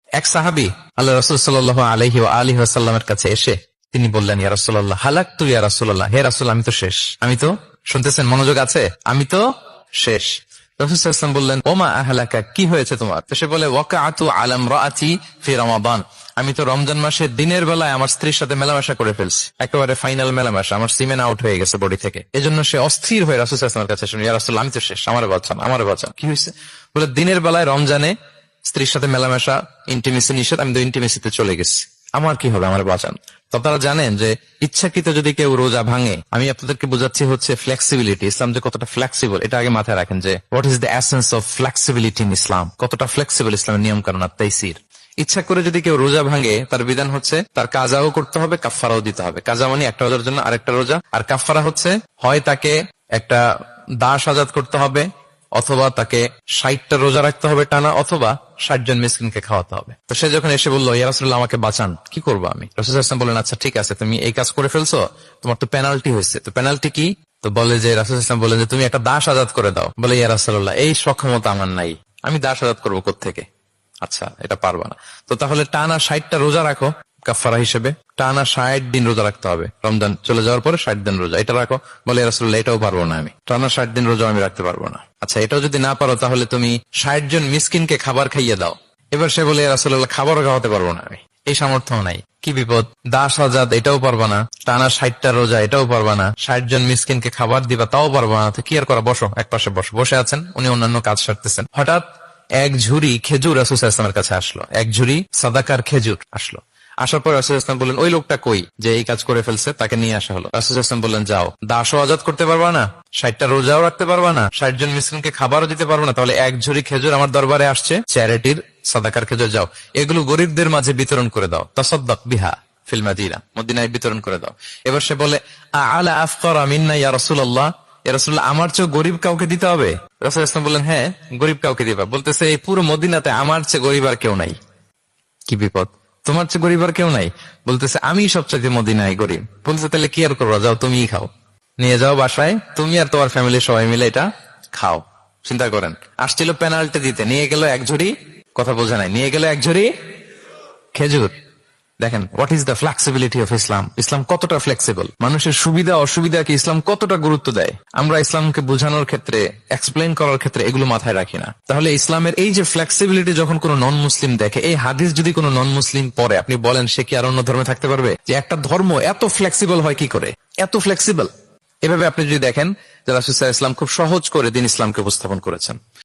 এক সাহাবী আল্লাহ রাসূল সাল্লাল্লাহু আলাইহি ওয়া আলিহি ওয়াসাল্লামের কাছে এসে তিনি বললেন, ইয়া রাসূলুল্লাহ হালাকতু ইয়া রাসূলুল্লাহ, হে রাসূল আমি তো শেষ, আমি তো, শুনতেছেন মনোযোগ আছে, আমি তো শেষ। রাসূল সাল্লাল্লাহু আলাইহি ওয়াসাল্লাম বললেন, ওমা আহলাকা, কি হয়েছে তোমার? তো সে বলে, ওয়াকাআতু আলা ইমরাআতি ফি রমাদান, আমি তো রমজান মাসে দিনের বেলায় আমার স্ত্রীর সাথে মেলামেশা করে ফেলছি, একেবারে ফাইনাল মেলামেশা, আমার সিমেন আউট হয়ে গেছে বডি থেকে। এজন্য সে অস্থির হয়ে রাসূল সাল্লাল্লাহু আলাইহি ওয়াসাল্লামের কাছে শুনি, ইয়া রাসূলুল্লাহ আমি তো শেষ, আমারে বাঁচান, আমারে বাঁচান। কি হয়েছে? বলে, দিনের বেলায় রমজানে স্ত্রীর সাথে মেলামেশা, ইন্টিমেসি নিষেধ, আমি তো ইন্টিমেসিতে চলে গেছি, আমার কি হবে, আমার বাঁচান। তো আপনারা জানেন যে ইচ্ছাকৃত যদি কেউ রোজা ভাঙে, আমি আপনাদেরকে বোঝাচ্ছি হচ্ছে ফ্লেক্সিবিলিটি, ইসলাম যে কতটা ফ্লেক্সিবল এটা আগে মাথায় রাখেন, যে what is the essence of flexibility in Islam, কতটা ফ্লেক্সিবল ইসলামের নিয়ম কানুন আর তাইসির। ইচ্ছা করে যদি কেউ রোজা ভাঙে, তার বিধান হচ্ছে তার কাজাও করতে হবে, কাফফারাও দিতে হবে। কাজা মানে একটা রোজার জন্য আরেকটা রোজা, আর কাফফারা হচ্ছে হয় তাকে একটা দাস আজাদ করতে হবে, অথবা তাকে 60টা রোজা রাখতে হবে টানা, অথবা 60 জন মিসকিনকে খাওয়াতে হবে। তো সে যখন এসে বললো, ইয়া রাসূলুল্লাহ আমাকে বাঁচান, কি করবো আমি? রাসূল সাল্লাল্লাহু আলাইহি ওয়াসাল্লাম বললেন, আচ্ছা ঠিক আছে, তুমি এই কাজ করে ফেলছো, তোমার তো পেনাল্টি হয়েছে। তো পেনাল্টি কি? তো বলে যে, রাসূল সাল্লাল্লাহু আলাইহি ওয়াসাল্লাম বলেন যে তুমি একটা দাস আজাদ করে দাও। বলে, ইয়া রাসূলুল্লাহ এই সক্ষমতা আমার নাই, আমি দাস আজাদ করবো কোত্থেকে? আচ্ছা এটা পারবা না, তো তাহলে টানা 60টা রোজা রাখো কাফারা হিসেবে, টানা 60 দিন রোজা রাখতে হবে, রমজান চলে যাওয়ার পরে 60 দিন রোজা, এটা রাখো। বলে, রাসূলুল্লাহ এটাও পারবো না, আমি টানা 60 দিন রোজা আমি রাখতে পারবো না। আচ্ছা এটাও যদি না পারো, তাহলে তুমি 60 জন মিসকিনকে খাবার খাইয়ে দাও। এবার সে বলে, রাসূলুল্লাহ খাবারও খাওয়াতে পারবো না, আমি এই সামর্থ্য নাই। কি বিপদ, দাস আজাদ এটাও পারবা না, টানা 60টা রোজা এটাও পারবা না, 60 জন মিসকিনকে খাবার দিবা তাও পারবা না, তো কি আর করা, বসো এক পাশে বসো। বসে আছেন, উনি অন্যান্য কাজ সারতেছেন। হঠাৎ এক ঝুড়ি খেজুর রাসূল সাল্লাল্লাহু আলাইহি ওয়াসাল্লামের কাছে আসলো, এক ঝুড়ি সাদাকার খেজুর আসলো। আসার পর রাসূল সাল্লাল্লাহু আলাইহি ওয়াসাল্লাম বললেন, ওই লোকটা কই যে এই কাজ করে ফেলছে, তাকে নিয়ে আসা হলো। রাসূল সাল্লাল্লাহু আলাইহি ওয়াসাল্লাম বললেন, যাও, দাসও আজাদ করতে পারবা না, 60টা রোজাও রাখতে পারবা না, 60 জন মিসকিনকে খাবারও দিতে পারবা না, তাহলে এক ঝুড়ি খেজুর আমার দরবারে আসছে, চ্যারিটির সাদাকার খেজুর, যাও এগুলো গরিবদের মাঝে বিতরণ করে দাও, তাসাদ্দাক বিহা ফিল মাদিনা, মদিনায় বিতরণ করে দাও। এবার সে বলে, আলা আফকারা মিন্না ইয়া রাসূলুল্লাহ, ইয়া রাসূলুল্লাহ আমার চেয়ে গরিব কাউকে দিতে হবে? রাসূল সাল্লাল্লাহু আলাইহি ওয়াসাল্লাম বললেন, হ্যাঁ গরিব কাউকে দিবা। বলতেছে, এই পুরো মদিনাতে আমার চেয়ে গরিব আর কেউ নাই। কি বিপদ, তোমার চেয়ে গরিব আর কেউ নাই? বলতেছে, আমি সবচেয়ে মদিনায় গরিব। বলতেছে, তাহলে কি আর করবো, যাও তুমিই খাও, নিয়ে যাও বাসায়, তুমি আর তোমার ফ্যামিলি সবাই মিলে এটা খাও। চিন্তা করেন, আসছিল পেনাল্টি দিতে, নিয়ে গেল এক ঝুড়ি, কথা বোঝা নাই, নিয়ে গেল এক ঝুড়ি খেজুর। দেখেন what is the flexibility of Islam, ইসলাম কতটা ফ্লেক্সিবল, মানুষের সুবিধা অসুবিধাকে ইসলাম কতটা গুরুত্ব দেয়। আমরা ইসলামকে বোঝানোর ক্ষেত্রে, এক্সপ্লেন করার ক্ষেত্রে এগুলো মাথায় রাখি না। তাহলে ইসলামের এই যে ফ্লেক্সিবিলিটি যখন কোনো নন মুসলিম দেখে, এই হাদিস যদি কোনো নন মুসলিম পড়ে, আপনি বলেন সে কি আর অন্য ধর্মে থাকতে পারবে? যে একটা ধর্ম এত ফ্লেক্সিবল হয় কি করে, এত ফ্লেক্সিবল? এভাবে আপনি যদি দেখেন যে রাসূল সাল্লাল্লাহু আলাইহি ওয়াসাল্লাম খুব সহজ করে দিন ইসলামকে উপস্থাপন করেছেন।